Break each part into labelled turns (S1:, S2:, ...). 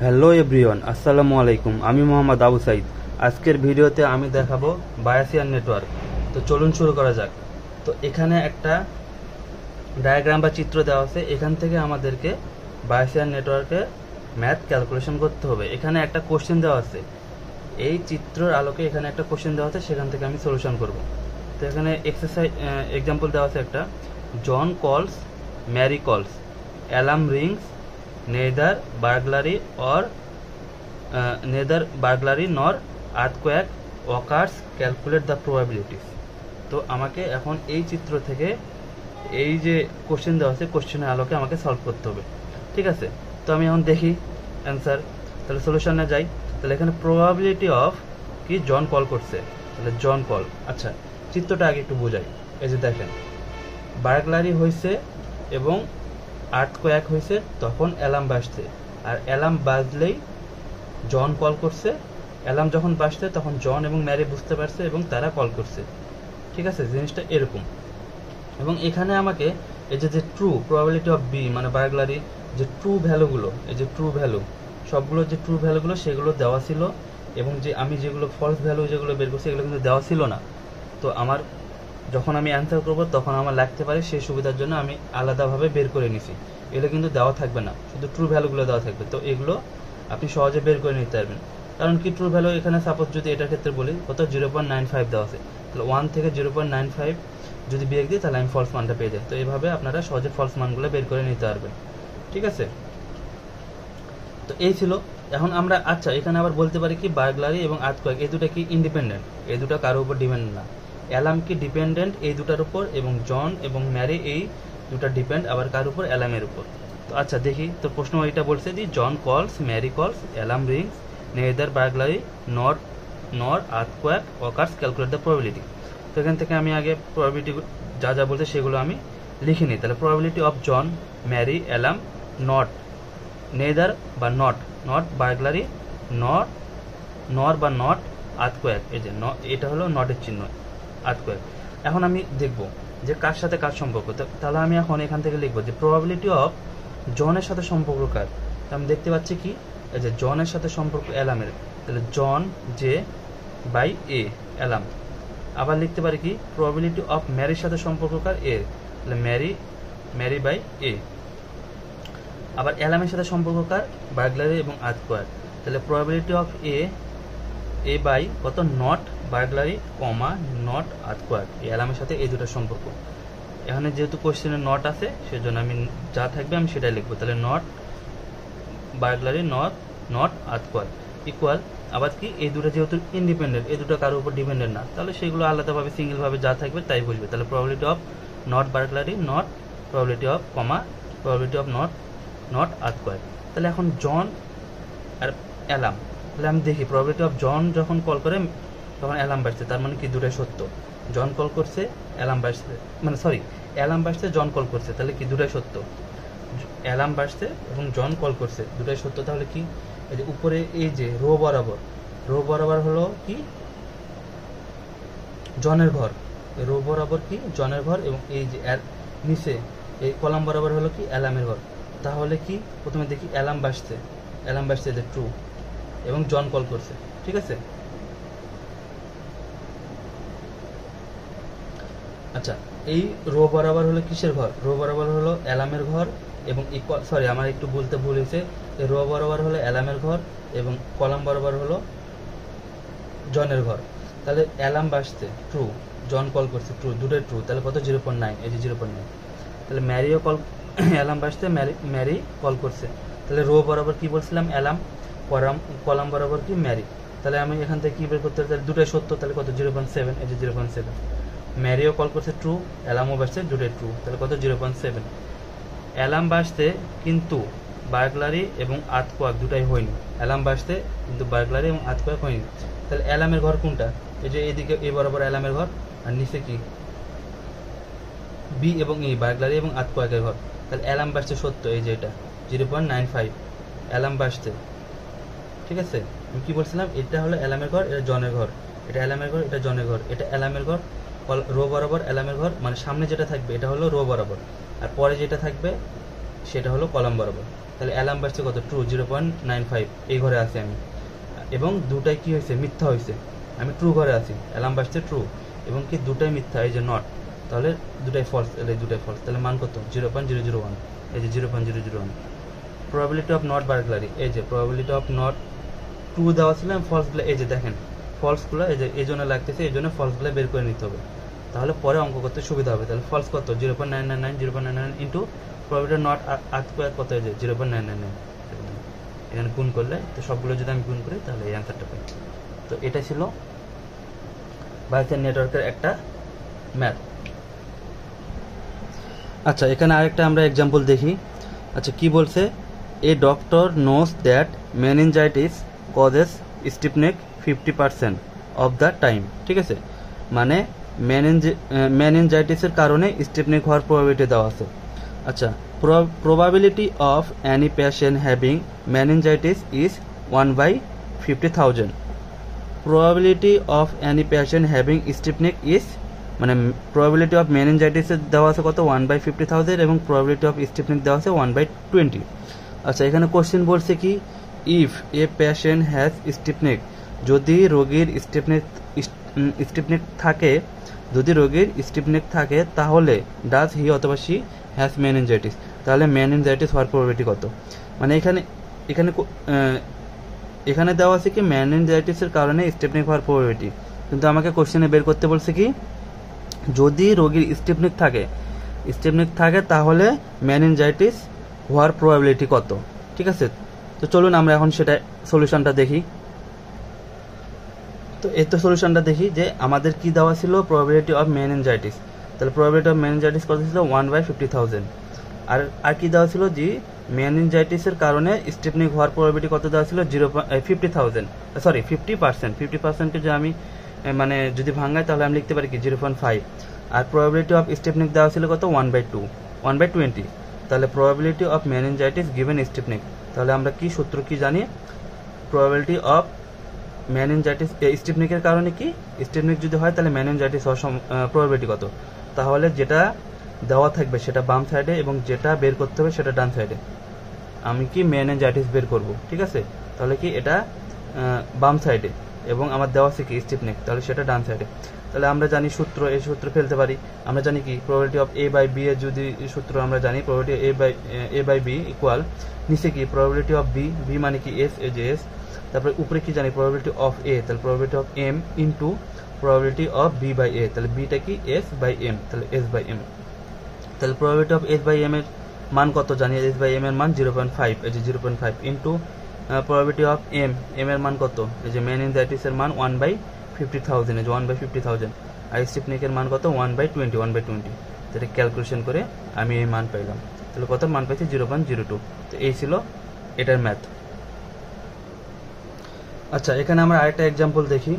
S1: Hello everyone, আসসালামু আলাইকুম। আমি মোহাম্মদ আবু সাইদ। আজকের ভিডিওতে আমি দেখাবো বায়াসিয়ান নেটওয়ার্ক। তো চলুন শুরু করা যাক। তো এখানে একটা ডায়াগ্রাম বা চিত্র দেওয়া আছে। এখান থেকে আমাদেরকে বায়াসিয়ান নেটওয়ার্কে ম্যাথ ক্যালকুলেশন করতে হবে। এখানে একটা কোশ্চেন দেওয়া আছে। এই চিত্রের আলোকে এখানে একটা কোশ্চেন দেওয়া আছে, সেখান থেকে আমি সলিউশন করব। তো এখানে এক্সাম্পল দেওয়া আছে একটা, জন কলস, ম্যারি কলস, alarm Rings, neither burglary nor earthquake occurs, calculate the probabilities। তো আমাকে এখন এই চিত্র থেকে এই যে কোশ্চেন দেওয়া আছে, কোশ্চেনের আলোকে আমাকে সলভ করতে হবে। ঠিক আছে, তো আমি এখন দেখি অ্যান্সার। তাহলে সলিউশনে যাই। তাহলে এখানে প্রবাবিলিটি অফ কি, জন কল করছে, তাহলে জন কল। আচ্ছা, চিত্রটা আগে একটু বোঝাই। এই যে দেখেন, বার্গলারি হয়েছে এবং আর্থকোয়াক হয়েছে, তখন অ্যালার্ম বাজছে। আর অ্যালার্ম বাজলেই জন কল করছে। অ্যালার্ম যখন বাজছে তখন জন এবং ম্যারি বুঝতে পারছে এবং তারা কল করছে। ঠিক আছে, জিনিসটা এরকম। এবং এখানে আমাকে এই যে ট্রু প্রবাবিলিটি অফ বি মানে বার্গলারি, যে ট্রু ভ্যালুগুলো, এই যে ট্রু ভ্যালু, সবগুলো যে ট্রু ভ্যালুগুলো সেগুলো দেওয়া ছিল। এবং যে আমি যেগুলো ফলস ভ্যালু যেগুলো বের করছি এগুলো কিন্তু দেওয়া ছিল না। তো আমার যখন আমি অ্যান্সার করব তখন আমার লাগতে পারে, সেই সুবিধার জন্য আমি আলাদাভাবে বের করে নিছি। এগুলো কিন্তু দেওয়া থাকবে না, শুধু ট্রু ভ্যালুগুলো দেওয়া থাকবে। তো এগুলো আপনি সহজে বের করে নিতে পারবেন। কারণ কি, ট্রু ভ্যালু এখানে সাপোজ যদি এটার ক্ষেত্রে বলি কত, 0.95 দেওয়া আছে। তাহলে 1 থেকে 0.95 যদি বিয়োগ দিই তাহলে আমি ফলস মানটা পেয়ে যাই। তো এইভাবে আপনারা সহজে ফলস মানগুলো বের করে নিতে পারবেন। ঠিক আছে, তো এই ছিল। এখন আমরা আচ্ছা এখানে আবার বলতে পারি কি, বার্গলারি এবং আর্থকোয়েক এই দুটা কি ইন্ডিপেন্ডেন্ট, এই দুটা কারোর উপর ডিপেন্ড না। অ্যালার্ম কি ডিপেন্ডেন্ট এই দুটার উপর, এবং জন এবং ম্যারি এই দুটা ডিপেন্ড আবার কার উপর, অ্যালার্মের উপর। তো আচ্ছা দেখি, তো প্রশ্ন এটা বলছে যে জন কলস, ম্যারি কলস, অ্যালার্ম রিংস, নেদার বার্গলারি নর earthquake occurs, calculate the probability. তো এখান থেকে আমি আগে প্রবাবিলিটি যা যা বলছে সেগুলো আমি লিখে নিই। তাহলে probability of John, Mary, alarm, not, neither বা নট বার্গলারি, নর বা নট আর্থকোয়েক। এই যে এটা হলো নটের চিহ্ন, আর্থকোয়েক। এখন আমি দেখব যে কার সাথে কার সম্পর্ক। তাহলে আমি এখন এখান থেকে লিখবো যে প্রবাবিলিটি অফ জনের সাথে সম্পর্ক কার। আমি দেখতে পাচ্ছি কি, এই যে জনের সাথে সম্পর্ক অ্যালার্মের, তাহলে John J by A alarm. আবার লিখতে পারি কি, প্রবাবিলিটি অফ ম্যারির সাথে সম্পর্ক কার, এ, তাহলে ম্যারি বাই এ। আবার অ্যালার্মের সাথে সম্পর্ক কার, বার্গলারি এবং আর্থকোয়েক, তাহলে প্রবাবিলিটি অফ এ বাই কত, not burglary comma not earthquake. এই অ্যালার্মের সাথে এই দুটোর সম্পর্ক। এখানে যেহেতু কোশ্চেনে নট আছে সেজন্য আমি যা থাকবে আমি সেটাই লিখবো। তাহলে not burglary not earthquake equal, আবার কি, এই দুটো যেহেতু ইন্ডিপেন্ডেন্ট, এই দুটো কারোর উপর ডিপেন্ডেন্ট না, তাহলে সেগুলো আলাদাভাবে সিঙ্গেলভাবে যা থাকবে তাই বুঝবে। তাহলে probability of not burglary not, probability of comma, probability of not earthquake. তাহলে এখন জন আর অ্যালার্ম, তাহলে আমি দেখি প্রবাবিলিটি অফ জন যখন কল করে তখন অ্যালার্ম বাজছে, তার মানে কি দুটোই সত্য। জন কল করছে, অ্যালার্ম বাজছে, মানে সরি, অ্যালার্ম বাজছে, জন কল করছে, তাহলে কি দুটোই সত্য। অ্যালার্ম বাজছে এবং জন কল করছে, দুটোই সত্য। তাহলে কি, এই যে উপরে এই যে রো বরাবর হলো কি, জনের ঘর, রো বরাবর কি, জনের ঘর, এবং এই যে নিচে এই কলাম বরাবর হলো কি, অ্যালার্মের ঘর। তাহলে কি, প্রথমে দেখি অ্যালার্ম বাজছে যে ট্রু, এবং জন কল করছে। ঠিক আছে, আচ্ছা এই রো বরাবর হলো কিসের ঘর, রো বরাবর হলো অ্যালার্মের ঘর, এবং সরি আমার একটু বলতে ভুল হয়েছে, রো বরাবর হলো অ্যালার্মের ঘর এবং কলাম বরাবর হলো জনের ঘর। তাহলে অ্যালার্ম বাজছে ট্রু, জন কল করছে ট্রু, দুটোই ট্রু, তাহলে কত, 0.9, এই যে 0.9। তাহলে ম্যারিও কল, অ্যালার্ম বাজছে, ম্যারি কল করছে, তাহলে রো বরাবর কি বলছিলাম, অ্যালার্ম, কলাম বরাবর কি, ম্যারি। তাহলে আমি এখান থেকে কি বের করতে পারি, দুটোই সত্য, তাহলে কত, 0.7, এই যে 0.7। ম্যারিও কল করছে ট্রু, অ্যালার্মও বাজছে, দুটোই ট্রু, তাহলে কত, 0.7। অ্যালার্ম বাজতে কিন্তু বার্গলারি এবং আর্থকোয়েক দুটাই হয়নি। অ্যালার্ম বাজতে কিন্তু বার্গলারি এবং আর্থকোয়েক হয়নি। তাহলে অ্যালার্মের ঘর কোনটা, এই যে এইদিকে এই বরাবর অ্যালার্মের ঘর, আর নিচে কি, বি এবং ই, বার্গলারি এবং আর্থকোয়েকের ঘর। তাহলে অ্যালার্ম বাজতে সত্য, এই যে এটা 0.95 অ্যালার্ম বাজতে। ঠিক আছে, আমি কি বলছিলাম, এটা হলো অ্যালার্মের ঘর, এটা জনের ঘর, এটা অ্যালার্মের ঘর, এটা জনের ঘর, এটা অ্যালার্মের ঘর, রো বরাবর অ্যালার্মের ঘর, মানে সামনে যেটা থাকবে এটা হলো রো বরাবর, আর পরে যেটা থাকবে সেটা হলো কলাম বরাবর। তাহলে অ্যালার্ম বাজছে কত, ট্রু 0.95, এই ঘরে আছি আমি, এবং দুটাই কি হয়েছে, মিথ্যা হয়েছে, আমি ট্রু ঘরে আছি, অ্যালার্ম বাজছে ট্রু, এবং কি দুটাই মিথ্যা, এই যে নট, তাহলে দুটাই ফলস, তাহলে দুটাই ফলস, তাহলে মান কত 0.001, এই যে 0.001। প্রবাবিলিটি অফ নট বার্গলারি, এই যে প্রবাবিলিটি অফ নট ট্রু দেওয়া ছিল, ফলসগুলো এই যে দেখেন, ফলসগুলো এই যে এই জন্য লাগতেছে, এই জন্য ফলসগুলো বের করে নিতে হবে, তাহলে পরে অঙ্ক করতে সুবিধা হবে। তাহলে ফলস কত 0.999, 0.999 ইন্টু প্রবাবিলিটি নট আর্থকোয়েক কত, এই যে 0.999, এখানে গুণ করলে, তো সবগুলো যদি আমি গুণ করি তাহলে এই অ্যান্সারটা পাই। তো এটা ছিল বায়োসেন নেটওয়ার্কের একটা ম্যাথ। আচ্ছা, এখানে আরেকটা আমরা এক্সাম্পল দেখি। আচ্ছা, কি বলছে, a doctor knows that meningitis causes stiff neck 50% of the time. ঠিক আছে, মানে মেনিনজাইটিসের কারণে স্টিফ নেক হওয়ার প্রবাবিলিটি দেওয়া আছে। আচ্ছা, probability of any patient having meningitis is 1/50,000. Probability of any patient having stiff neck is, মানে probability of meningitis দেওয়া আছে কত 1/50,000 এবং probability of stiff neck দেওয়া আছে 1/20। আচ্ছা, এখানে কোশ্চেন বলছে কি, if a patient has stiff neck, যদি রোগীর স্টিফ নেক থাকে, যদি রোগীর স্টিফ নেক থাকে তাহলে ডাজ হি অথবা সি হ্যাজ মেনিনজাইটিস, তাহলে মেনিনজাইটিস হওয়ার প্রবাবিলিটি কত। মানে এখানে এখানে এখানে দেওয়া আছে কি মেনিনজাইটিসের কারণে স্টিফ নেক হওয়ার প্রবাবিলিটি, কিন্তু আমাকে কোশ্চেনে বের করতে বলছে কি, যদি রোগীর স্টিফ নেক থাকে তাহলে মেনিনজাইটিস হওয়ার প্রবাবিলিটি কত। ঠিক আছে, তো চলুন আমরা এখন সেটা সলিউশনটা দেখি। তো এই তো সলিউশনটা দেখি যে আমাদের কি দেওয়া ছিল, প্রবাবিলিটি অফ মেনিনজাইটিস, তাহলে প্রবাবিলিটি অফ মেনিনজাইটিস কত ছিল 1/50,000, আর কি দেওয়া ছিল যে মেনিনজাইটিসের কারণে স্টিফ নেক হওয়ার প্রবাবিলিটি কত দেওয়া ছিল 50%কে যে আমি মানে যদি ভাঙাই তাহলে আমি লিখতে পারি কি 0.5, আর প্রবাবিলিটি অফ স্টিফ নেক দেওয়া ছিল কত 1/20, তাহলে প্রবাবিলিটি অফ মেনিনজাইটিস গিভেন স্টিফ নেক, তাহলে আমরা কি সূত্র কি জানি, প্রবাবিলিটি অফ মেনিনজাইটিস স্টিফ নেকের কারণে কি স্টিফ নেক যদি হয় তাহলে মেনিনজাইটিস হওয়ার প্রবাবিলিটি কত, তাহলে যেটা দেওয়া থাকবে সেটা বাম সাইডে এবং যেটা বের করতে হবে সেটা ডান সাইডে, আমি কি মেনিনজাইটিস বের করব। ঠিক আছে, তাহলে কি এটা বাম সাইডে এবং আমার দেওয়া আছে কি স্টিফ নেক, তাহলে সেটা ডান সাইডে। তাহলে আমরা জানি সূত্র, এই সূত্র ফেলতে পারি, আমরা জানি কি প্রবাবিলিটি অফ A/B এর যদি সূত্র আমরা জানি, প্রবাবিলিটি A/B ইকুয়াল, নিচে কি প্রবাবিলিটি অফ B মানে কি S, এই যে S, তারপরে উপরে কি জানি প্রবাবিলিটি অফ A, তাহলে probability of M into probability of B/A, তাহলে বিটা কি S/M, তাহলে S/M, তাহলে প্রবাবিলিটি অফ S/M এর মান কত জানি, S/M এর মান 0.5, এই যে 0.5 ইন্টু প্রবাবিলিটি অফ M এর মান কত, এই যে মেনিনজাইটিস এর মান 1/50,000, এই যে 1/50,000, আর স্টিফ নেকের মান কত 1/20, যেটা ক্যালকুলেশন করে আমি এই মান পাইলাম, তাহলে কত মান পাইছি 0.02। তো এই ছিল এটার ম্যাথ। আচ্ছা, এখানে আমরা আরেকটা এক্সাম্পল দেখি।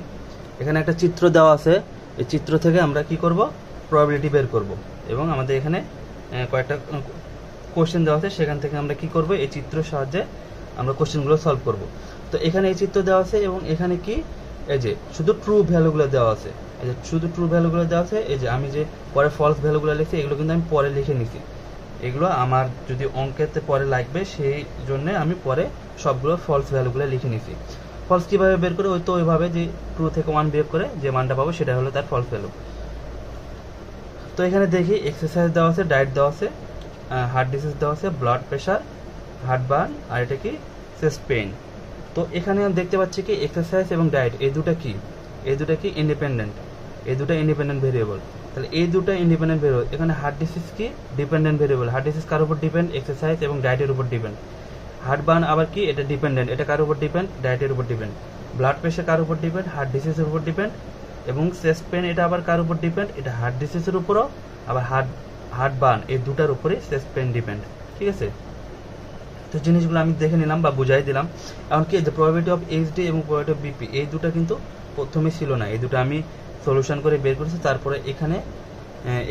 S1: এখানে একটা চিত্র দেওয়া আছে, এই চিত্র থেকে আমরা কি করব, প্রবাবিলিটি বের করব, এবং আমাদের এখানে কয়েকটা কোশ্চেন দেওয়া আছে, সেখান থেকে আমরা কি করব, এই চিত্রের সাহায্যে আমরা কোশ্চেনগুলো সলভ করব। তো এখানে এই চিত্র দেওয়া আছে এবং এখানে কি এই যে শুধু ট্রু ভ্যালুগুলো দেওয়া আছে, এই যে শুধু ট্রু ভ্যালুগুলো দেওয়া আছে, এই যে আমি যে পরে ফলস ভ্যালুগুলো লিখছি এগুলো কিন্তু আমি পরে লিখে নিছি, এগুলো আমার যদি অঙ্কেতে পরে লাগবে সেই জন্য আমি পরে সবগুলো ফলস ভ্যালুগুলো লিখে নিছি। ফলস কিভাবে বের করে, ওই তো ওইভাবে যে ট্রু থেকে 1 বিয়োগ করে যে মানটা পাবো সেটা হলো তার ফলস ভ্যালু। তো এখানে দেখি এক্সারসাইজ দেওয়া আছে, ডায়েট দেওয়া আছে, হার্ট ডিজিজ দেওয়া আছে, ব্লাড প্রেশার, হার্ট বার্ন, আর এটা কি চেস্ট পেইন। তো এখানে আমি দেখতে পাচ্ছি কি এক্সারসাইজ এবং ডায়েট এই দুটা কি ইন্ডিপেন্ডেন্ট, এই দুটা ইন্ডিপেন্ডেন্ট ভেরিয়েবল, তাহলে এই দুটা ইন্ডিপেন্ডেন্ট ভেরিয়েবল। এখানে হার্ট ডিজিজ কি ডিপেন্ডেন্ট ভেরিয়েবল, হার্ট ডিজিজ কার উপর ডিপেন্ড, এক্সারসাইজ এবং ডায়েটের উপর ডিপেন্ড। হার্ট বার্ন আবার কি, এটা ডিপেন্ডেন্ট, এটা কার উপর ডিপেন্ড, ডায়েটের উপর ডিপেন্ড। ব্লাড প্রেশার কার উপর ডিপেন্ড, হার্ট ডিজিজের উপর ডিপেন্ড। এবং চেস্ট পেন এটা আবার কার উপর ডিপেন্ড, এটা হার্ট ডিজিজের উপরও, আবার হার্ট বার্ন, এই দুটার উপরে চেস্ট পেন ডিপেন্ড। ঠিক আছে, তো জিনিসগুলো আমি দেখে নিলাম বা বুঝাই দিলাম। এমনকি যে প্রবাবিলিটি অফ এইচডি এবং প্রবাবিলিটি অফ বিপি এই দুটো কিন্তু প্রথমে ছিল না, এই দুটো আমি সলিউশন করে বের করেছি, তারপরে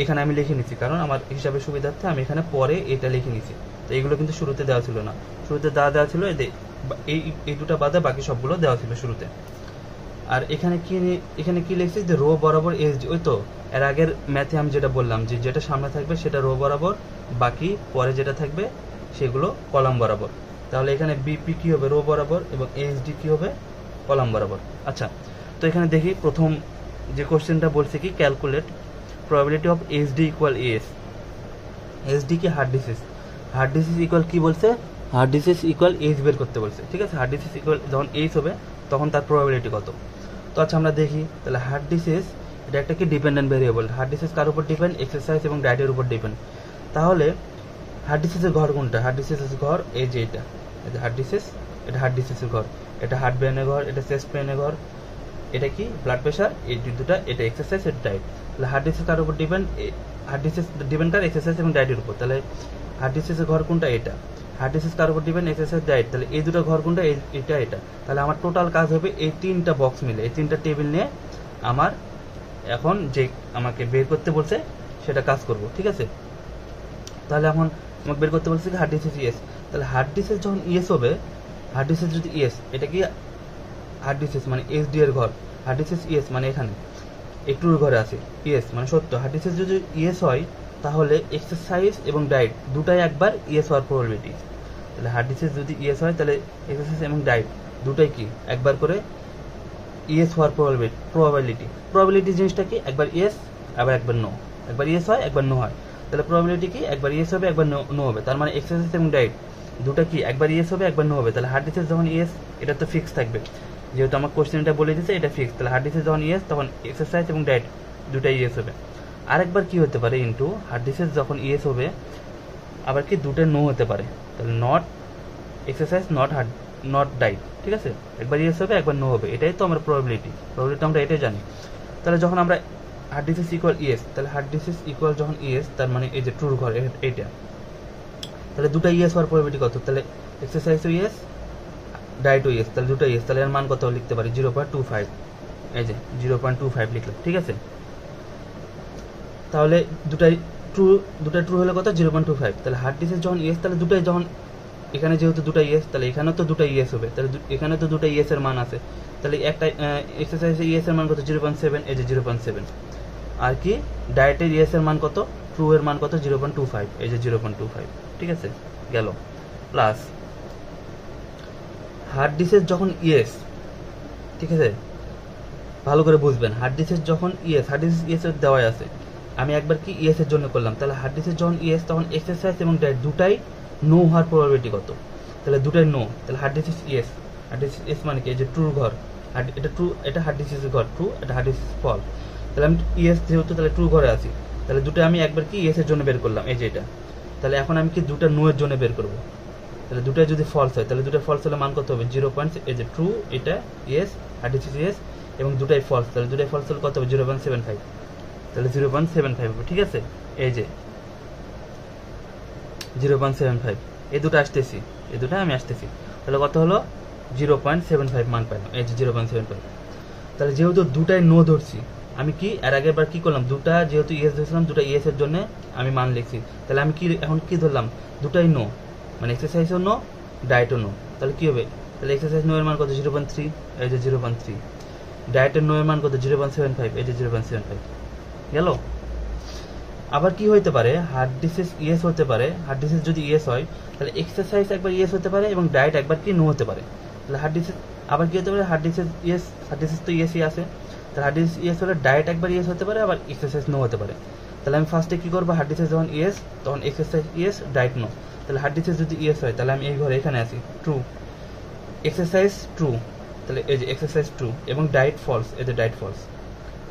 S1: এখানে আমি লিখে নিচ্ছি, কারণ আমার হিসাবে সুবিধার্থে আমি এখানে পরে এটা লিখে নিচ্ছি। তো এইগুলো কিন্তু শুরুতে দেওয়া ছিল না, শুরুতে দেওয়া ছিল এই দুটো বাদে বাকি সবগুলো দেওয়া ছিল শুরুতে। আর এখানে কি লিখছি যে রো বরাবর এইচডি, ওই তো এর আগের ম্যাথে আমি যেটা বললাম যে যেটা সামনে থাকবে সেটা রো বরাবর, বাকি পরে যেটা থাকবে সেগুলো কলাম বরাবর। তাহলে এখানে বিপি কি হবে, রো বরাবর, এবং এইচডি কি হবে, কলাম বরাবর। আচ্ছা, তো এখানে দেখি প্রথম যে কোশ্চেনটা বলছে কি calculate probability of HD equal yes. HD কি heart disease, heart disease equal কি বলছে, হার্ট ডিসিজ ইকুয়াল এইচ বের করতে বলছে। ঠিক আছে, হার্ট ডিসিজ ইকুয়াল যখন এইচ হবে তখন তার প্রবাবিলিটি কত। তো আচ্ছা আমরা দেখি, তাহলে হার্ট ডিসিজ এটা একটা কি ডিপেন্ডেন্ট ভেরিয়েবল। হার্ট ডিসিজ কার উপর ডিপেন্ড, এক্সারসাইজ এবং ডায়েটের উপর ডিপেন্ড। তাহলে হার্ট ডিসিজের ঘর কোনটা, হার্ট ডিসিজের ঘর এই যে এটা হার্ট ডিসিজ, এটা হার্ট ডিসিজের ঘর, এটা হার্ট ব্রেনের ঘর, এটা চেস্ট ব্রেনের ঘর, এটা কি ব্লাড প্রেশার, এই দুটা, এটা এক্সারসাইজ, এটা ডায়েট। তাহলে হার্ট ডিসিজ কার উপর ডিপেন্ড, হার্ট ডিসিজ ডিপেন্ড কার, এক্সারসাইজ এবং ডায়েটের উপর। তাহলে হার্ট ডিসিজের ঘর কোনটা, এটা। হার্ট ডিসিজ কার উপর ডিপেন্ড, এক্সারসাইজ, ডায়েট। তাহলে এই দুটো ঘর কোনটা, এটা এটা। তাহলে আমার টোটাল কাজ হবে এই তিনটা বক্স মিলে, এই তিনটা টেবিল নিয়ে আমার এখন যে আমাকে বের করতে বলছে সেটা কাজ করব। ঠিক আছে, তাহলে এখন আমাকে বের করতে বলছে কি হার্ট ডিসিজ ইএস। তাহলে হার্ট ডিসিজ যখন ইএস হবে, হার্ট ডিসিজ যদি ইএস, এটা কি হার্ট ডিসিজ মানে এইচডি এর ঘর, হার্ট ডিসিজ ইএস মানে এখানে একটুর ঘরে আছে ইএস মানে সত্য। হার্ট ডিসিজ যদি ইএস হয় তাহলে এক্সারসাইজ এবং ডায়েট দুটাই একবার ইএস হওয়ার প্রবাবিলিটি। তাহলে হার্ট ডিসিজ যদি ইএস হয় তাহলে এক্সারসাইজ এবং ডায়েট দুটাই কি একবার করে ইএস হওয়ার প্রবাবিলিটি জিনিসটা কি, একবার ইএস আবার একবার নো, একবার ইএস হয় একবার নো হয়। তাহলে প্রবাবিলিটি কি, একবার ইএস হবে একবার নো হবে। তার মানে এক্সারসাইজ এবং ডায়েট দুটা কি একবার ইএস হবে একবার নো হবে। তাহলে হার্ট ডিসিজ যখন ইএস, এটা তো ফিক্স থাকবে, যেহেতু আমার কোশ্চেনটা বলে দিচ্ছে এটা ফিক্স। তাহলে হার্ট ডিসিজ যখন ইএস তখন এক্সারসাইজ এবং ডায়েট দুটাই ইএস হবে। আরেকবার কি হতে পারে, ইন্টু হার্ট ডিসিজ যখন ইএস হবে আবার কি দুটো নো হতে পারে। তাহলে নট এক্সারসাইজ, নট ডায়েট। ঠিক আছে, একবার ইএস হবে একবার নো হবে, এটাই তো আমার প্রবাবিলিটি আমরা এটাই জানি। তাহলে যখন আমরা হার্ট ডিসিজ ইকুয়াল ইএস, তাহলে হার্ট ডিসিজ ইকুয়াল যখন ইএস তার মানে এই যে ট্রুর ঘর এইটা, তাহলে দুটো ইএস হওয়ার প্রবাবিলিটি কত, তাহলে এক্সারসাইজও ইএস ডায়েটও ইএস, তাহলে দুটো ইএস। তাহলে এর মান কত লিখতে পারি 0.25, এই যে 0.25 লিখলাম। ঠিক আছে, তাহলে দুটা ট্রু হলে কত 0.25। তাহলে হার্ট ডিসিজ যখন ইএস, তাহলে দুটাই যখন এখানে যেহেতু দুটা ইএস, তাহলে এখানেও তো দুটা ইএস হবে, তাহলে এখানে তো দুটা ইএস এর মান আছে। তাহলে একটা এক্সারসাইজে ইএস এর মান কত 0.7, এই যে 0.7। আর কি ডায়েটের ইএস এর মান কত, ট্রু এর মান কত 0.25, এই যে 0.25। ঠিক আছে, গেল। প্লাস হার্ট ডিসিজ যখন ইএস, ঠিক আছে ভালো করে বুঝবেন, হার্ট ডিসিজ যখন ইএস, হার্ট ডিসিজ ইএস এর দেওয়াই আছে, আমি একবার কি ইএস এর জন্য করলাম। তাহলে হার্ট ডিসিজ যখন ইএস তখন এক্সারসাইজ এবং ডায়েট দুটাই নো হওয়ার প্রবাবিলিটি কত, তাহলে দুটাই নো। তাহলে heart disease yes, heart disease yes মানে কি, এই যে ট্রুর ঘর, এটা ট্রু, এটা হার্ট ডিসিজের ঘর ট্রু, এটা হার্ট ডিসিজ ফল। তাহলে আমি ইএস যেহেতু তাহলে ট্রু ঘরে আছি, তাহলে দুটো আমি একবার কি ইএস এর জন্য বের করলাম, এই যে এটা। তাহলে এখন আমি কি দুটা নো এর জন্য বের করব। তাহলে দুটাই যদি ফলস হয়, তাহলে দুটাই ফলস হলে মান কত হবে 0. এই যে ট্রু এটা ইএস, হার্ট ডিসিজ ইএস, এবং দুটাই ফলস, তাহলে দুটাই ফলস হলে কত হবে 0.75। তাহলে 0.75 হবে। ঠিক আছে, এই যে 0.75, এই দুটো আসতেছি, এই দুটো আমি আসতেছি। তাহলে কত হলো 0.75 মান পাইলাম, এই যে 0.75। তাহলে যেহেতু দুটাই নো ধরছি, আমি কি এর আগের বার কি করলাম, দুটা যেহেতু ইএস ধরছিলাম, দুটা ইএস এর জন্য আমি মান লিখছি। তাহলে আমি কি এখন কি ধরলাম, দুটাই নো, মানে এক্সারসাইজও নো ডায়েটও নো। তাহলে কি হবে, তাহলে এক্সারসাইজ নো এর মান কত 0.3, এই যে 0.3। ডায়েটের নো এর মান কত 0.75, এই যে 0.75 গেল। আবার কি হইতে পারে, হার্ট ডিসিজ ইএস হতে পারে। হার্ট ডিসিজ যদি ইএস হয় তাহলে এক্সারসাইজ একবার ইএস হতে পারে এবং ডায়েট একবার কি নো হতে পারে। তাহলে হার্ট ডিসিজ আবার কি হতে পারে, heart disease yes, heart disease তো ইএসই আছে, তাহলে হার্ট ডিসিজ ইএস হলে ডায়েট একবার ইএস হতে পারে, আবার এক্সারসাইজ নো হতে পারে। তাহলে আমি ফার্স্টে কি করবো, হার্ট ডিসিজ যখন ইএস তখন এক্সারসাইজ ইএস ডায়েট নো। তাহলে হার্ট ডিসিজ যদি ইএস হয় তাহলে আমি এই ঘরে এখানে আছি ট্রু, এক্সারসাইজ ট্রু, তাহলে এই যে এক্সারসাইজ ট্রু এবং ডায়েট ফলস, এই যে diet false,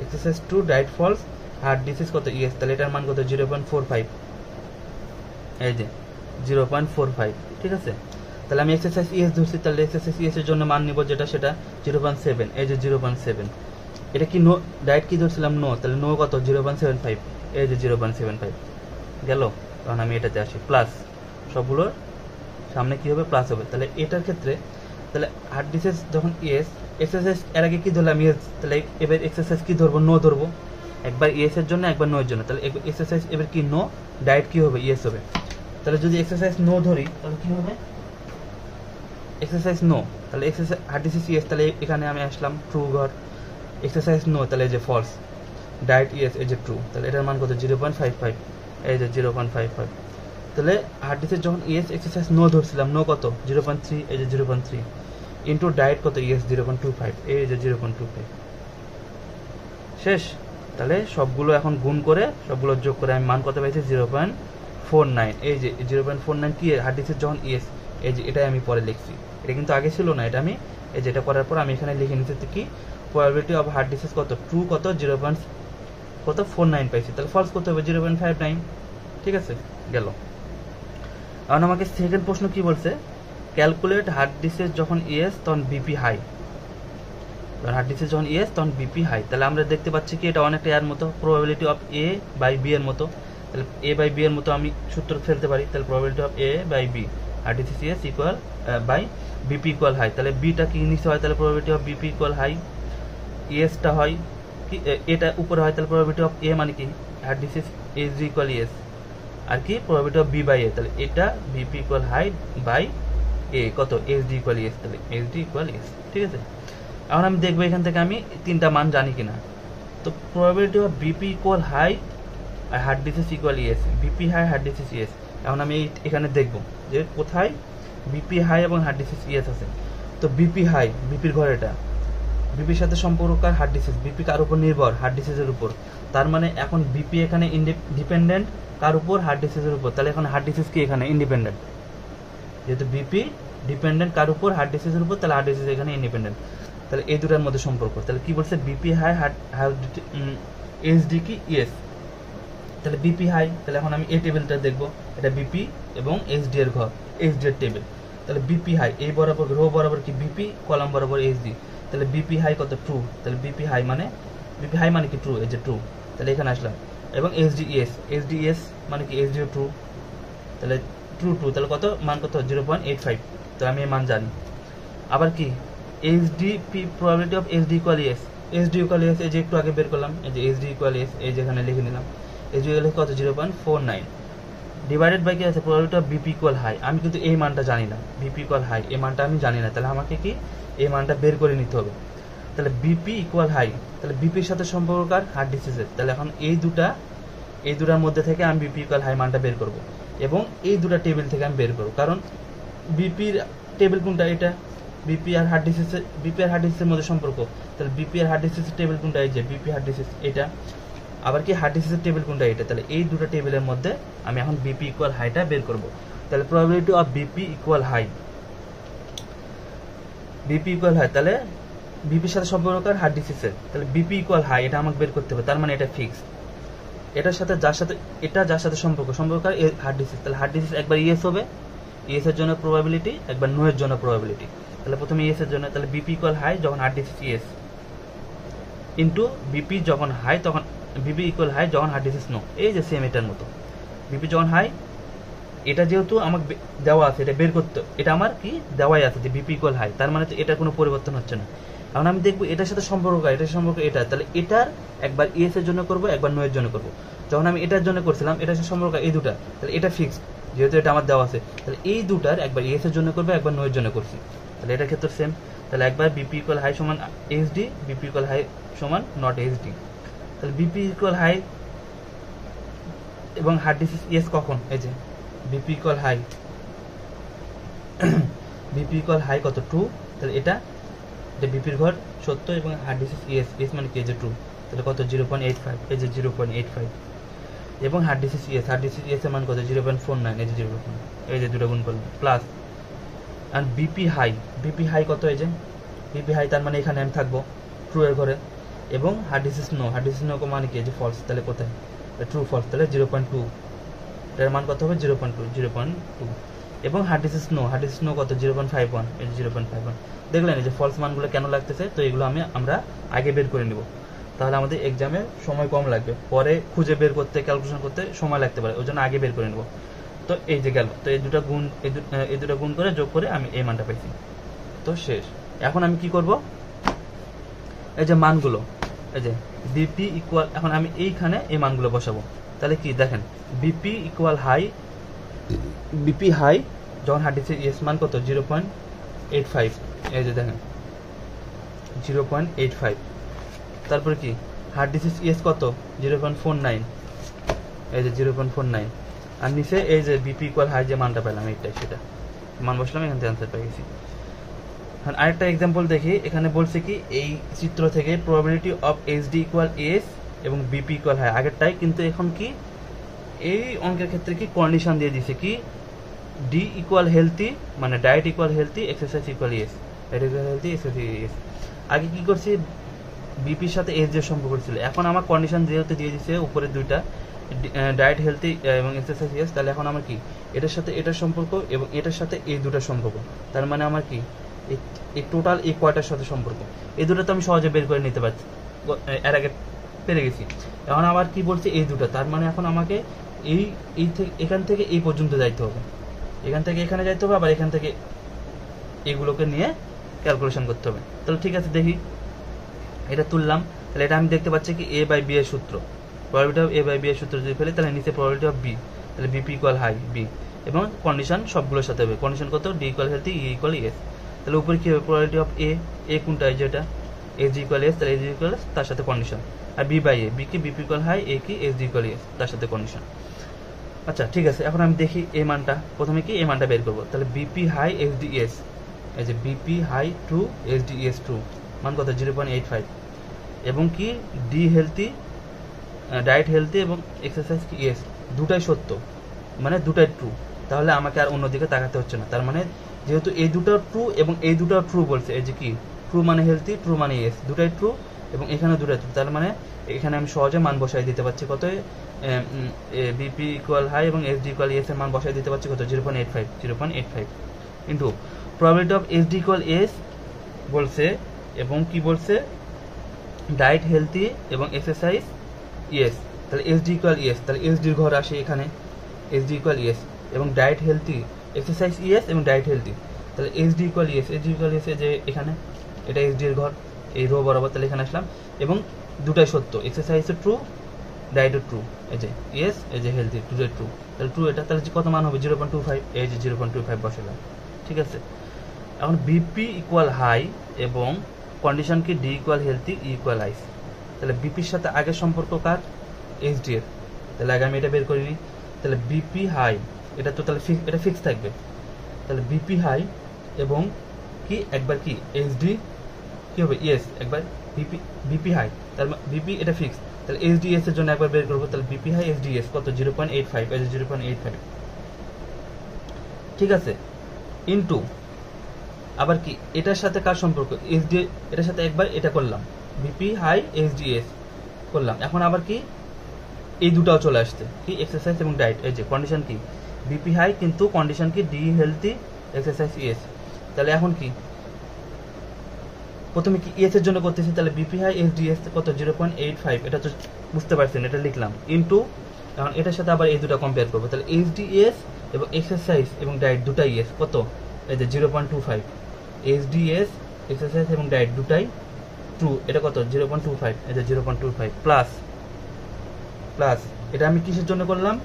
S1: exercise true diet false, heart disease কত ইএস, তাহলে এটার মান কত 0.45, এই যে 0.45। ঠিক আছে, তাহলে আমি এক্সারসাইজ ইএস ধরছি, তাহলে এক্সারসাইজ ইএস এর জন্য মান নিব যেটা, সেটা 0.7, এই যে 0.7। এটা কি নো, ডায়েট কি ধরছিলাম নো, তাহলে নো কত 0.75, এই যে 0.75 গেল। তখন আমি এটাতে আসি প্লাস, সবগুলোর সামনে কি হবে প্লাস হবে। তাহলে এটার ক্ষেত্রে তাহলে হার্ট ডিসিজ যখন ইএস, এক্সারসাইজ এর আগে কি ধরলাম ইএস, তাহলে এবার এক্সারসাইজ কি ধরবো, নো ধরবো, একবার ইএস এর জন্য একবার নো এর জন্য। তাহলে এক্সারসাইজ এবার কি নো, ডায়েট কি হবে ইএস হবে। তাহলে যদি এক্সারসাইজ নো ধরি তাহলে কি হবে, এক্সারসাইজ নো, তাহলে এক্সারসাইজ হার্ট ডিসিজ ইএস, তাহলে এখানে আমি আসলাম ট্রু ঘর, এক্সারসাইজ নো, তাহলে এই যে ফলস, ডায়েট ইএস, এই যে ট্রু, তাহলে এটার মান কত 0.55, এই যে 0.55। তাহলে হার্ড ডিস্কের যখন ইএস এক্সারসাইজ নো ধরছিলাম, নো কত 0.3, এই যে 0.3 ইন্টু ডায়েট কত ইএস 0.25, এই যে 0.25 শেষ। তাহলে সবগুলো এখন গুণ করে সবগুলো যোগ করে আমি মান কত পাইছি 0.49। এই যে 0.49 কি হার্ড ডিস্কের যখন ইএস, এই যে এটাই আমি পরে লিখছি, এটা কিন্তু আগে ছিল না, এটা আমি এই যেটা করার পর আমি এখানে লিখে নিচ্ছি কি প্রবাবিলিটি অফ হার্ড ডিস্ক কত ট্রু কত 0.49 পাইছি, তাহলে ফলস কত হবে 0.59। ঠিক আছে, গেল। এখন আমাকে সেকেন্ড প্রশ্ন কি বলছে, ক্যালকুলেট হার্ড ডিস্কের যখন ইএস তখন বিপি হাই, হার্ড ডিস্কের যখন ইএস তখন বিপি হাই। তাহলে আমরা দেখতে পাচ্ছি কি এটা অনেকটা এর মতো, probability of A by B এর মতো। তাহলে এ বাই বি এর মতো আমি সূত্র ফেলতে পারি। তাহলে probability of A by B hard disk yes equal by BP equal high. তাহলে বিটা কি নিচে হয়, তাহলে probability of BP equal high, ইএসটা হয় কি এটা উপরে হয়, তাহলে প্রবাবিলিটি অফ এ মানে কি hard disk S D equal yes, আর কি probability of B by A, তাহলে এটা BP equal high by A কত এস ডি ইকুয়াল এস, তাহলে এস ডি ইকুয়াল এস। ঠিক আছে, এখন আমি দেখবো এখান থেকে আমি তিনটা মান জানি কিনা। তো probability of BP equal high আর hard disk equal yes, BP high hard disk yes. এখন আমি এখানে দেখবো যে কোথায় বিপি হাই এবং হার্ড ডিস্ক ইএস আছে। তো বিপি হাই, বিপির ঘর এটা, বিপির সাথে সম্পর্ক হার্ড ডিস্ক, বিপি কার উপর নির্ভর হার্ড ডিস্কের উপর, তার মানে এখন বিপি এখানে ডিপেন্ডেন্ট কার উপর হার্ড ডিস্কের উপর, তাহলে এখন হার্ড ডিস্ক কি এখানে ইন্ডিপেন্ডেন্ট, যেহেতু বিপি ডিপেন্ডেন্ট কার উপর হার্ড ডিস্কের উপর, তাহলে হার্ড ডিস্ক এখানে ইন্ডিপেন্ডেন্ট। তাহলে এই দুটার মধ্যে সম্পর্ক, তাহলে কি বলছে বিপি হাই এসডি কি ইএস, তাহলে বিপি হাই, তাহলে এখন আমি এই টেবিলটা দেখবো, এটা বিপি এবং এসডি এর ঘর, এসডি এর টেবিল। তাহলে বিপি হাই এই বরাবর রো বরাবর কি বিপি, কলাম বরাবর এসডি, তাহলে বিপি হাই কত ট্রু, তাহলে বিপি হাই মানে কি ট্রু, এই যে ট্রু, তাহলে এখানে আসলাম। এবং এসডিএস মানে কি এসডিও ট্রু, তাহলে ট্রু, তাহলে কত মান কত 0.85, তো আমি এই মান জানি। আবার কি HD probability of HD equal yes, HD equal S এই যে একটু আগে বের করলাম, এই যে এইচডি ইকুয়াল এস এই যে এখানে লিখে নিলাম, এইচডি ইকুয়াল কত 0.49 ডিভাইডেড বাই কি আছে probability of BP equal high. আমি কিন্তু এই মানটা জানি না, বিপি ইকুয়াল হাই এই মানটা আমি জানি না, তাহলে আমাকে কি এই মানটা বের করে নিতে হবে। তাহলে বিপি ইকুয়াল হাই, তাহলে বিপির সাথে সম্পর্ক হার্ড ডিস্কের, তাহলে এখন এই দুটার মধ্যে থেকে আমি বিপি ইকুয়াল হাই মানটা বের করব এবং এই দুটা টেবিল থেকে আমি বের করব, কারণ বিপির টেবিল কোনটা, এটা বিপি আর হার্ড ডিস্কের মধ্যে সম্পর্ক, তাহলে বিপি আর হার্ড ডিস্কের টেবিল কোনটা, এই যে বিপি হার্ড ডিস্ক এটা, আবার কি হার্ড ডিস্কের টেবিল কোনটা, এটা, তাহলে এই দুটো টেবিলের মধ্যে আমি এখন বিপি ইকুয়াল হাইটা বের করব। তাহলে probability of BP equal high, তাহলে বিপির সাথে সম্পর্ক হার্ড ডিস্কের, তাহলে বিপি ইকুয়াল হাই এটা আমাকে বের করতে হবে, তার মানে এটা ফিক্স। এটার সাথে যার সাথে সম্পর্ক হার্ড ডিস্ক, তাহলে হার্ড ডিস্ক একবার ইএস হবে, ইএস এর জন্য প্রবাবিলিটি, একবার নো এর জন্য প্রবাবিলিটি। তাহলে প্রথমে ইএস এর জন্য, তাহলে বিপি ইকুয়াল হাই যখন hard disk yes into BP যখন হাই তখন বিপি ইকুয়াল হাই যখন হার্ড ডিস্ক নো, এই যে সেম এটার মতো, বিপি যখন হাই, এটা যেহেতু আমাকে দেওয়া আছে, এটা বের করতে, এটা আমার কি দেওয়াই আছে যে বিপি ইকুয়াল হাই, তার মানে তো এটা কোনো পরিবর্তন হচ্ছে না। এখন আমি দেখবো এটার সাথে সম্পর্ক এটা, তাহলে এটার একবার ইএস এর জন্য করবো, একবার নো এর জন্য করবো। যখন আমি এটার জন্য করছিলাম, এটার সাথে সম্পর্ক এই দুটা, তাহলে এটা ফিক্সড, যেহেতু এটা আমার দেওয়া আছে, তাহলে এই দুটার একবার ইএস এর জন্য করবো, একবার নো এর জন্য করছি, তাহলে এটার ক্ষেত্রে সেম। তাহলে একবার বিপি ইকুয়াল হাই সমান এইচডি, বিপি ইকুয়াল হাই সমান নট এইচডি। তাহলে বিপি ইকুয়াল হাই এবং হার্ড ডিস্ক ইএস কখন, এই যে বিপি ইকুয়াল হাই কত ট্রু, তাহলে এটা বিপির ঘর সত্য এবং হার্ড ডিস্ক ইএস মানে কি, এই যে ট্রু, তাহলে কত 0.85, এই যে 0.85 এবং হার্ড ডিস্ক ইএস এর মান কত 0.49, এই যে 0.9, এই যে দুটো গুণ করলাম প্লাস, আর বিপি হাই কত, এই যে বিপি হাই, তার মানে এখানে আমি থাকবো ট্রু এর ঘরে, এবং হার্ড ডিস্ক নো মানে কি, এই যে ফলস, তাহলে কোথায় ট্রু ফলস, তাহলে 0.2 এর মান কত হবে 0.2 এবং হার্ড ডিস্ক নো কত 0.51, এই যে 0.51। দেখলেন এই যে ফলস মানগুলো কেন লাগতেছে, তো এগুলো আমরা আগে বের করে নিব, তাহলে আমাদের এক্সামে সময় কম লাগবে, পরে খুঁজে বের করতে ক্যালকুলেশন করতে সময় লাগতে পারে, ওই জন্য আগে বের করে নেব। তো এই যে গেল, তো এই দুটো গুণ করে যোগ করে আমি এই মানটা পাইছি, তো শেষ। এখন আমি কি করব, এই যে মানগুলো, এই যে বিপি ইকুয়াল, এখন আমি এইখানে এই মানগুলো বসাবো, তাহলে কি দেখেন BP equal high, BP high যখন হার্ড ডিস্কের ইএস মান কত 0.85, এই যে দেখেন 0.85, তারপরে কি হার্ড ডিস্ক ইএস কত 0.49, এই যে 0.49, আর নিচে এই যে বিপি ইকুয়াল হাই যে মানটা পেলাম এইটাই, সেটা মান বসলাম, এখান থেকে অ্যান্সার পেয়ে গেছি। আরেকটা এক্সাম্পল দেখি, এখানে বলছে কি এই চিত্র থেকে probability of HD equal S এবং বিপি ইকুয়াল হাই আগেরটাই, কিন্তু এখন কি এই অঙ্কের ক্ষেত্রে কি কন্ডিশন দিয়ে দিছে কি ডি ইকুয়াল হেলথি, মানে diet equal healthy, exercise equal S, diet equal healthy, exercise S. আগে কি করছি, বিপির সাথে এস যে সম্পর্ক ছিল, এখন আমার কন্ডিশন যেহেতু দিয়ে দিছে উপরে দুইটা ডায়েট হেলথি এবং এক্সারসাইজ এস, তাহলে এখন আমার কি এটার সাথে এটার সম্পর্ক এবং এটার সাথে এই দুটার সম্পর্ক, তার মানে আমার কি এই টোটাল এই কয়টার সাথে সম্পর্ক, এই দুটো তো আমি সহজে বের করে নিতে পারছি, এর আগে পেরে গেছি। এখন আবার কি বলছে এই দুটো, তার মানে এখন আমাকে এই থেকে এখান থেকে এই পর্যন্ত যাইতে হবে, এখান থেকে এখানে যাইতে হবে, আবার এখান থেকে এগুলোকে নিয়ে ক্যালকুলেশন করতে হবে। তাহলে ঠিক আছে, দেখি এটা তুললাম, তাহলে এটা আমি দেখতে পাচ্ছি কি এ বাই বি এর সূত্র, probability of A by B এর সূত্র যদি ফেলে তাহলে নিচে প্রবাবিলিটি অফ বি, তাহলে বিপি ইকুয়াল হাই বি, এবং কন্ডিশন সবগুলোর সাথে হবে, কন্ডিশন কত D equal healthy, E equal S. তাহলে উপরে কি হবে প্রবাবিলিটি অফ এ কোনটা যেটা এস ডি ইকুয়াল এস, তাহলে এস ডি ইকুয়াল এস তার সাথে কন্ডিশন, আর বি বাই এ, বি কি বিপি ইকুয়াল হাই, এ কি এস ডি ইকুয়াল এস তার সাথে কন্ডিশন। আচ্ছা ঠিক আছে, এখন আমি দেখি এই মানটা, প্রথমে কি এই মানটা বের করবো, তাহলে BP high S D S, এই যে BP high true, S D S true, মান কত 0.85, এবং কি ডি হেলথি, ডায়েট হেলথি এবং এক্সারসাইজ কি এস, দুটাই সত্য, মানে দুটাই ট্রু, তাহলে আমাকে আর অন্যদিকে তাকাতে হচ্ছে না। তার মানে যেহেতু এই দুটো ট্রু এবং এই দুটো ট্রু বলছে, এই যে কি ট্রু মানে হেলথি, ট্রু মানে এস, দুটাই ট্রু এবং এখানে দুটাই ট্রু, তার মানে এখানে আমি সহজে মান বসাই দিতে পারছি কত, বিপি ইকুয়াল হাই এবং এস ডি ইকুয়াল এস এর মান বসাই দিতে পারছি কত 0.85 into probability of S D equal S বলছে, এবং কি বলছে ডায়েট হেলথি এবং এক্সারসাইজ ইয়েস, তাহলে এস ডি ইকুয়াল ইয়েস, তাহলে এস ডির ঘর আসে এখানে, এস ডি ইকুয়াল ইয়েস এবং ডায়েট হেলথি, এক্সারসাইজ ইয়েস এবং ডায়েট হেলথি, তাহলে S D equal yes, S D equal yes যে এখানে এটা এস ডির ঘর এই রো বরাবর, তাহলে এখানে আসলাম, এবং দুটাই সত্য, এক্সারসাইজও ট্রু, ডায়েটও ট্রু, এই যে ইয়েস, এই যে হেলথি, দুটোই ট্রু, তাহলে ট্রু এটা, তাহলে কত মান হবে 0.25, এই যে 0.25 বসালাম। ঠিক আছে, এখন বিপি ইকুয়াল হাই এবং কন্ডিশন কি D equal healthy, E equal ice, তাহলে বিপির সাথে আগের সম্পর্ক কার এইচ ডি এর, তাহলে আগে আমি এটা বের করিনি, তাহলে বিপি হাই এটা তো তাহলে এটা ফিক্স থাকবে, তাহলে বিপি হাই এবং কি একবার কি এইচ ডি কি হবে ইয়েস, একবার বিপি হাই, তাহলে বিপি এটা ফিক্স, তাহলে এইচ ডি এস এর জন্য একবার বের করবো, তাহলে BP high H D S কত 0.85, এই যে 0.85, ঠিক আছে, ইনটু আবার কি এটার সাথে কার সম্পর্ক এস ডি, এটার সাথে একবার এটা করলাম BP high H D S করলাম, এখন আবার কি এই দুটাও চলে আসছে কি এক্সারসাইজ এবং ডায়েট, এই যে কন্ডিশন কি বিপি হাই কিন্তু কন্ডিশন কি ডি হেলথি, এক্সারসাইজ ইএস, তাহলে এখন কি প্রথমে কি ইএস এর জন্য করতেছি, তাহলে BP high S D S কত 0.85, এটা তো বুঝতে পারছেন, এটা লিখলাম ইনটু, এখন এটার সাথে আবার এই দুটো কম্পেয়ার করবো, তাহলে এইচ ডি এস এবং এক্সারসাইজ এবং ডায়েট দুটাই ইএস কত, এই যে 0.25, এইচ ডি এস এক্সারসাইজ এবং ডায়েট দুটাই ট্রু, এটা কত 0.25, এই যে 0.25 প্লাস প্লাস এটা আমি কিসের জন্য করলাম,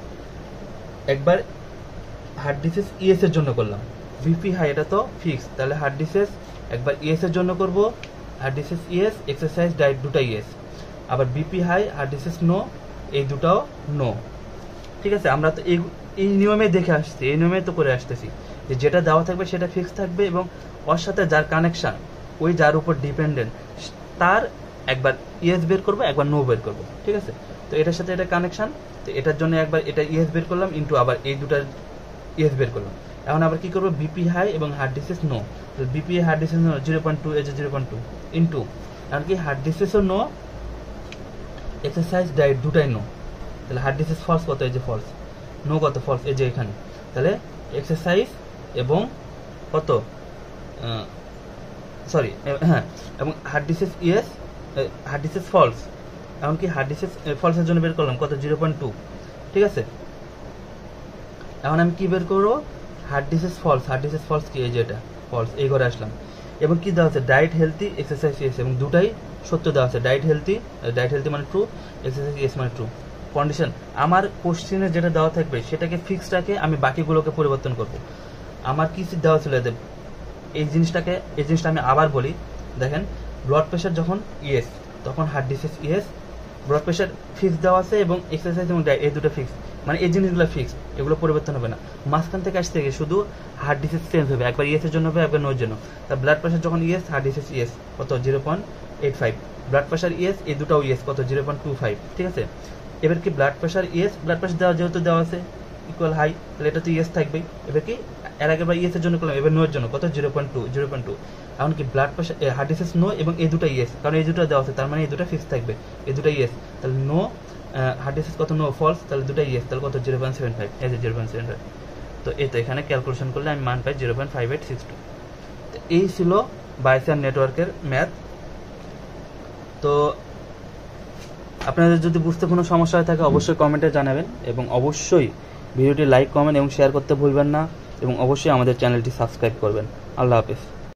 S1: একবার হার্ড ডিসিজ ইএস এর জন্য করলাম, বিপি হাই এটা তো ফিক্স, তাহলে হার্ড ডিসিজ একবার ইএস এর জন্য করব, hard disease yes, exercise diet দুটাই ইএস, আবার BP high hard disease no, এই দুটাও নো। ঠিক আছে, আমরা তো এই নিয়মে দেখে আসছি, এই নিয়মে তো করে আসতেছি যে যেটা দেওয়া থাকবে সেটা ফিক্স থাকবে, এবং ওর সাথে যার কানেকশন ওই যার উপর ডিপেন্ডেন্ট তার একবার ইএস বের করবো, একবার নো বের করবো। ঠিক আছে, তো এটার সাথে এটা কানেকশন, তো এটার জন্য একবার এটা ইএস বের করলাম ইন্টু আবার এই দুটার ইএস বের করলাম, এখন আবার কি করবো বিপি হাই এবং হার্ড ডিসিজ নো, তো বিপি হার্ড ডিসিজ নো 0.2, এই যে 0.2 ইন্টু আর কি হার্ড ডিসিজও নো, এক্সারসাইজ ডায়েট দুটাই নো, তাহলে হার্ড ডিসিজ ফলস কত, এই যে ফলস, নো কত ফলস, এই যে এখানে, তাহলে এক্সারসাইজ এবং কত সরি হ্যাঁ, এবং hard disease yes, hard disease false, এমনকি হার্ড ডিসিজ ফলসের জন্য বের করলাম কত 0.2। ঠিক আছে, এখন আমি কি বের করবো hard disease false, hard disease false কি এই যে এটা ফলস, এই ঘরে আসলাম, এবং কি দেওয়া আছে ডায়েট হেলথি, এক্সারসাইজ ইয়েস, এবং দুটাই সত্য দেওয়া আছে, ডায়েট হেলথি মানে ট্রু, এক্সারসাইজ ইয়েস মানে ট্রু। কন্ডিশন আমার কোশ্চেনে যেটা দেওয়া থাকবে সেটাকে ফিক্স রাখে আমি বাকিগুলোকে পরিবর্তন করব। আমার কি দেওয়া ছিল এই জিনিসটা আমি আবার বলি, দেখেন ব্লাড প্রেশার যখন ইএস তখন heart disease yes, blood pressure fix দেওয়া আছে এবং এক্সারসাইজ এবং ডায়েট এই দুটো ফিক্স, মানে এই জিনিসগুলো ফিক্সড, এগুলো পরিবর্তন হবে না। মাঝখান থেকে আসতে গিয়ে শুধু হার্ট ডিসিজ চেঞ্জ হবে, একবার ইএস এর জন্য হবে, একবার নোর জন্য। তা ব্লাড প্রেশার যখন ইএস, হার্ট ডিসিজ ইএস কত 0.85, ব্লাড প্রেশার ইএস, এই দুটাও ইএস কত 0.25, ঠিক আছে। এবার কি blood pressure yes, blood pressure দেওয়া যেহেতু দেওয়া আছে ইকুয়াল হাই, তাহলে এটা তো ইএস থাকবেই। এবার কি এর আগে বা ইএস এর জন্য করলাম, এবার নোর জন্য কত 0.2। এখন কি blood pressure heart disease no এবং এই দুটো ইএস, কারণ এই দুটো দেওয়া আছে, তার মানে এই দুটো ফিক্স থাকবে, এই দুটো ইএস। তাহলে নো হার্ট ডিসিজ কত, নো ফলস, তাহলে দুটো ইএস, তাহলে কত 0.75, এই যে 0.75। তো এই তো এখানে ক্যালকুলেশন করলে আমি মান পাই 0.5862। তো এই ছিল বাইসিয়ান নেটওয়ার্কের ম্যাথ। তো আপনাদের যদি বুঝতে কোনো সমস্যা হয়ে থাকে অবশ্যই কমেন্টে জানাবেন, এবং অবশ্যই ভিডিওটি লাইক, কমেন্ট এবং শেয়ার করতে ভুলবেন না, এবং অবশ্যই আমাদের চ্যানেলটি সাবস্ক্রাইব করবেন। আল্লাহ হাফেজ।